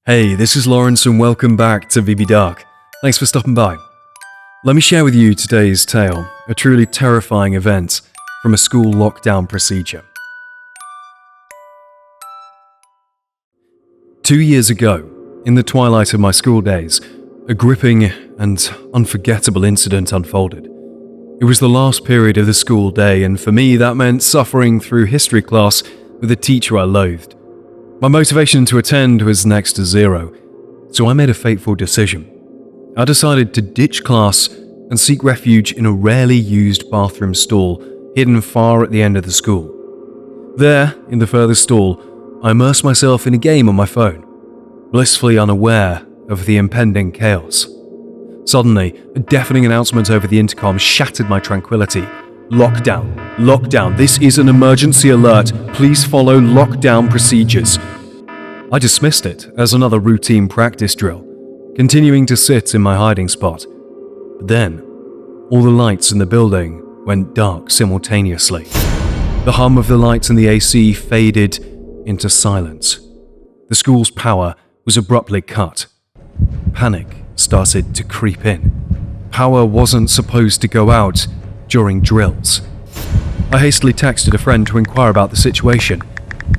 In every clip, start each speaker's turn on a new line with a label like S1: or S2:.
S1: Hey, this is Lawrence and welcome back to Dark. Thanks for stopping by. Let me share with you today's tale, a truly terrifying event from a school lockdown procedure. 2 years ago, in the twilight of my school days, a gripping and unforgettable incident unfolded. It was the last period of the school day, and for me that meant suffering through history class with a teacher I loathed. My motivation to attend was next to zero, so I made a fateful decision. I decided to ditch class and seek refuge in a rarely used bathroom stall hidden far at the end of the school. There, in the furthest stall, I immersed myself in a game on my phone, blissfully unaware of the impending chaos. Suddenly, a deafening announcement over the intercom shattered my tranquility. Lockdown. Lockdown. This is an emergency alert. Please follow lockdown procedures. I dismissed it as another routine practice drill, continuing to sit in my hiding spot. But then, all the lights in the building went dark simultaneously. The hum of the lights and the AC faded into silence. The school's power was abruptly cut. Panic started to creep in. Power wasn't supposed to go out during drills. I hastily texted a friend to inquire about the situation.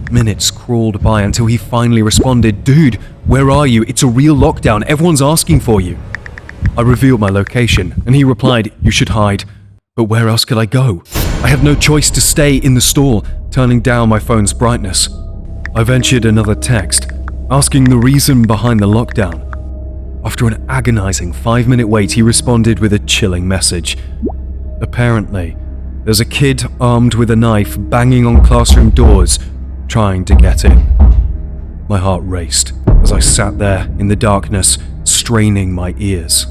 S1: Minutes crawled by until he finally responded, "Dude, where are you? It's a real lockdown. Everyone's asking for you." I revealed my location, and he replied, "You should hide." But where else could I go? I had no choice to stay in the stall, turning down my phone's brightness. I ventured another text, asking the reason behind the lockdown. After an agonizing 5-minute wait, he responded with a chilling message. Apparently, there's a kid armed with a knife banging on classroom doors, trying to get in. My heart raced as I sat there in the darkness, straining my ears.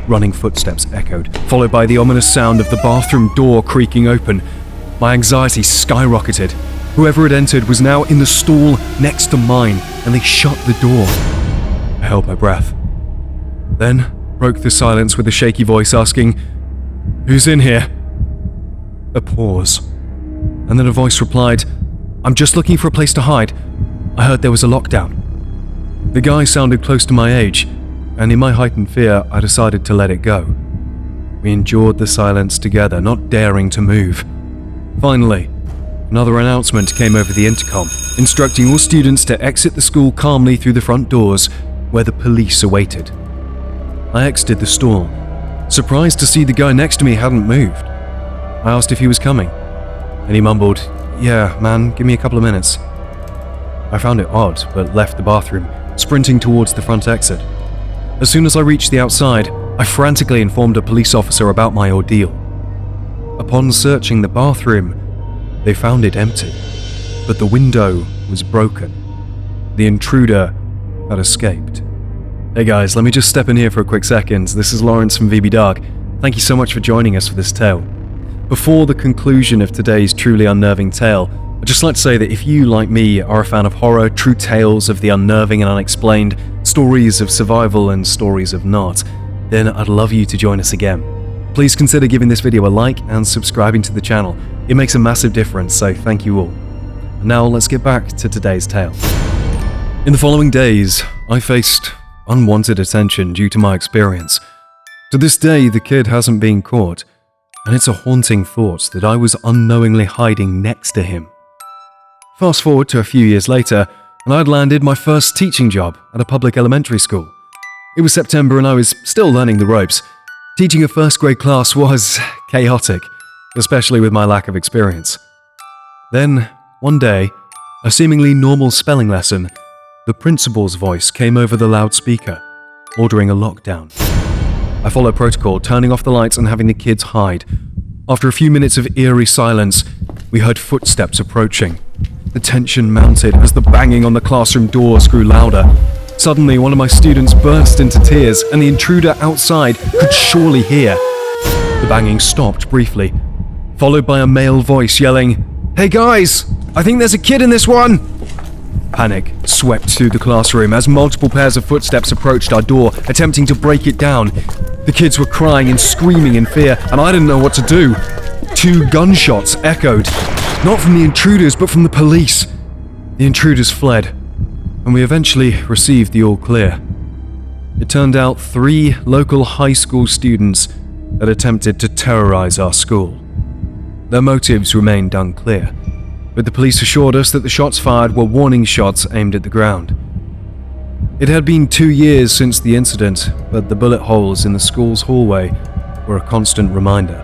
S1: Running footsteps echoed, followed by the ominous sound of the bathroom door creaking open. My anxiety skyrocketed. Whoever had entered was now in the stall next to mine, and they shut the door. I held my breath. Then broke the silence with a shaky voice asking, "Who's in here?" A pause, and then a voice replied, "I'm just looking for a place to hide. I heard there was a lockdown." The guy sounded close to my age, and in my heightened fear, I decided to let it go. We endured the silence together, not daring to move. Finally, another announcement came over the intercom, instructing all students to exit the school calmly through the front doors, where the police awaited. I exited the stall, surprised to see the guy next to me hadn't moved. I asked if he was coming, and he mumbled, "Yeah, man, give me a couple of minutes." I found it odd, but left the bathroom, sprinting towards the front exit. As soon as I reached the outside, I frantically informed a police officer about my ordeal. Upon searching the bathroom, they found it empty, but the window was broken. The intruder had escaped. Hey guys, let me just step in here for a quick second. This is Lawrence from Dark. Thank you so much for joining us for this tale. Before the conclusion of today's truly unnerving tale, I'd just like to say that if you, like me, are a fan of horror, true tales of the unnerving and unexplained, stories of survival and stories of not, then I'd love you to join us again. Please consider giving this video a like and subscribing to the channel. It makes a massive difference, so thank you all. And now let's get back to today's tale. In the following days, I faced unwanted attention due to my experience. To this day, the kid hasn't been caught, and it's a haunting thought that I was unknowingly hiding next to him. Fast forward to a few years later, and I'd landed my first teaching job at a public elementary school. It was September and I was still learning the ropes. Teaching a first grade class was chaotic, especially with my lack of experience. Then, one day, a seemingly normal spelling lesson, the principal's voice came over the loudspeaker, ordering a lockdown. I followed protocol, turning off the lights and having the kids hide. After a few minutes of eerie silence, we heard footsteps approaching. The tension mounted as the banging on the classroom doors grew louder. Suddenly, one of my students burst into tears, and the intruder outside could surely hear. The banging stopped briefly, followed by a male voice yelling, "Hey guys, I think there's a kid in this one!" Panic swept through the classroom as multiple pairs of footsteps approached our door, attempting to break it down. The kids were crying and screaming in fear, and I didn't know what to do. 2 gunshots echoed, not from the intruders, but from the police. The intruders fled. and we eventually received the all clear. It turned out 3 local high school students had attempted to terrorize our school. Their motives remained unclear, but the police assured us that the shots fired were warning shots aimed at the ground. It had been 2 years since the incident, but the bullet holes in the school's hallway were a constant reminder.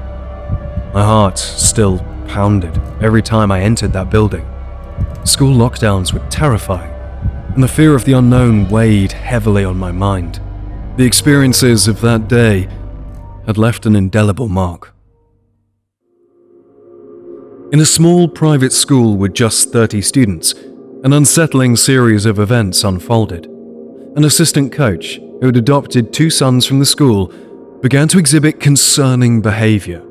S1: My heart still pounded every time I entered that building. School lockdowns were terrifying, and the fear of the unknown weighed heavily on my mind. The experiences of that day had left an indelible mark. In a small private school with just 30 students, an unsettling series of events unfolded. An assistant coach, who had adopted 2 sons from the school, began to exhibit concerning behavior.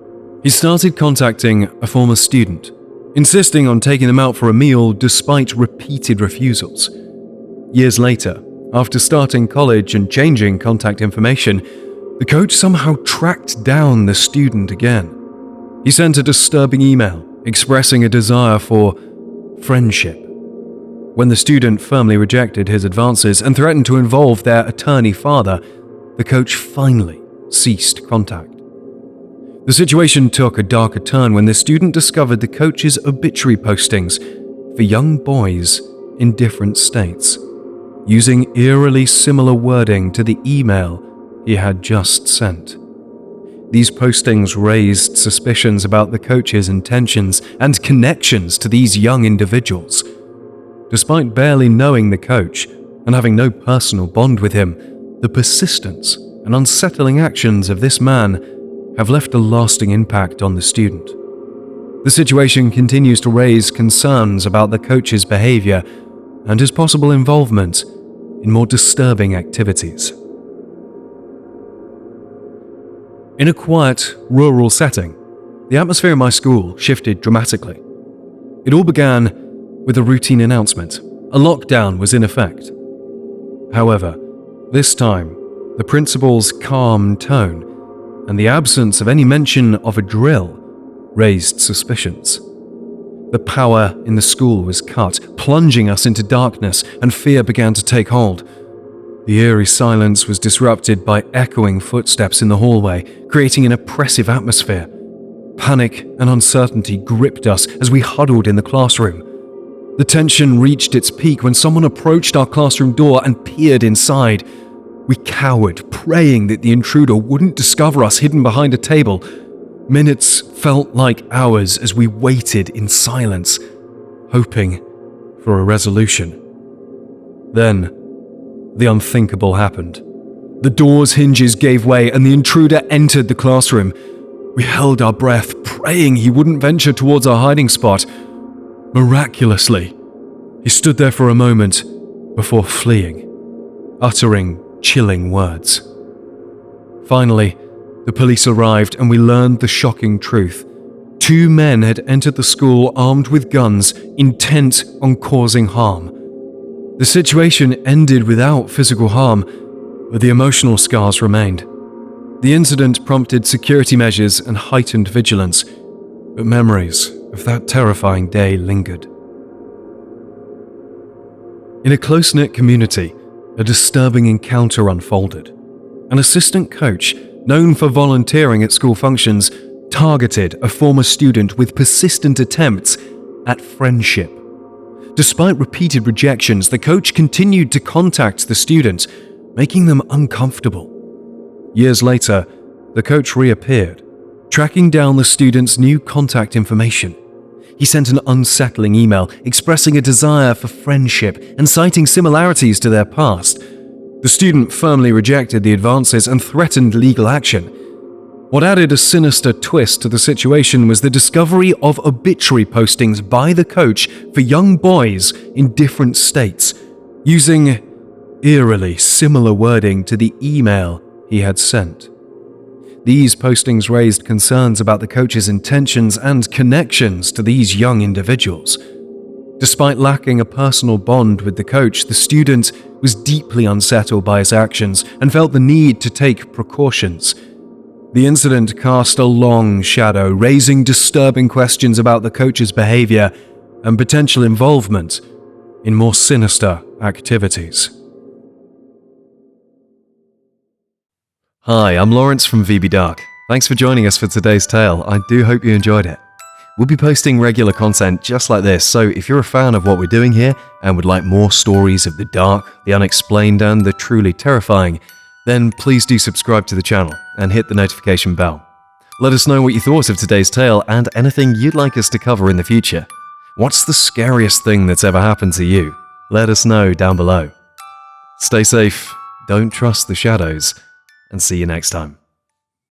S1: He started contacting a former student, insisting on taking them out for a meal despite repeated refusals. Years later, after starting college and changing contact information, the coach somehow tracked down the student again. He sent a disturbing email expressing a desire for friendship. When the student firmly rejected his advances and threatened to involve their attorney father, the coach finally ceased contact. The situation took a darker turn when the student discovered the coach's obituary postings for young boys in different states, using eerily similar wording to the email he had just sent. These postings raised suspicions about the coach's intentions and connections to these young individuals. Despite barely knowing the coach and having no personal bond with him, the persistence and unsettling actions of this man have left a lasting impact on the student. The situation continues to raise concerns about the coach's behavior and his possible involvement in more disturbing activities. In a quiet, rural setting, the atmosphere in my school shifted dramatically. It all began with a routine announcement. A lockdown was in effect. However, this time, the principal's calm tone and the absence of any mention of a drill raised suspicions. The power in the school was cut, plunging us into darkness, and fear began to take hold. The eerie silence was disrupted by echoing footsteps in the hallway, creating an oppressive atmosphere. Panic and uncertainty gripped us as we huddled in the classroom. The tension reached its peak when someone approached our classroom door and peered inside. We cowered, praying that the intruder wouldn't discover us hidden behind a table. Minutes felt like hours as we waited in silence, hoping for a resolution. Then, the unthinkable happened. The door's hinges gave way and the intruder entered the classroom. We held our breath, praying he wouldn't venture towards our hiding spot. Miraculously, he stood there for a moment before fleeing, uttering chilling words. Finally, the police arrived and we learned the shocking truth. 2 men had entered the school armed with guns, intent on causing harm. The situation ended without physical harm, but the emotional scars remained. The incident prompted security measures and heightened vigilance, but memories of that terrifying day lingered. In a close-knit community, a disturbing encounter unfolded. An assistant coach, known for volunteering at school functions, targeted a former student with persistent attempts at friendship. Despite repeated rejections, the coach continued to contact the student, making them uncomfortable. Years later, the coach reappeared, tracking down the student's new contact information. He sent an unsettling email expressing a desire for friendship and citing similarities to their past. The student firmly rejected the advances and threatened legal action. What added a sinister twist to the situation was the discovery of obituary postings by the coach for young boys in different states, using eerily similar wording to the email he had sent. These postings raised concerns about the coach's intentions and connections to these young individuals. Despite lacking a personal bond with the coach, the student was deeply unsettled by his actions and felt the need to take precautions. The incident cast a long shadow, raising disturbing questions about the coach's behavior and potential involvement in more sinister activities. Hi, I'm Lawrence from VB Dark. Thanks for joining us for today's tale. I do hope you enjoyed it. We'll be posting regular content just like this, so if you're a fan of what we're doing here and would like more stories of the dark, the unexplained, and the truly terrifying, then please do subscribe to the channel and hit the notification bell. Let us know what you thought of today's tale and anything you'd like us to cover in the future. What's the scariest thing that's ever happened to you? Let us know down below. Stay safe, don't trust the shadows, and see you next time.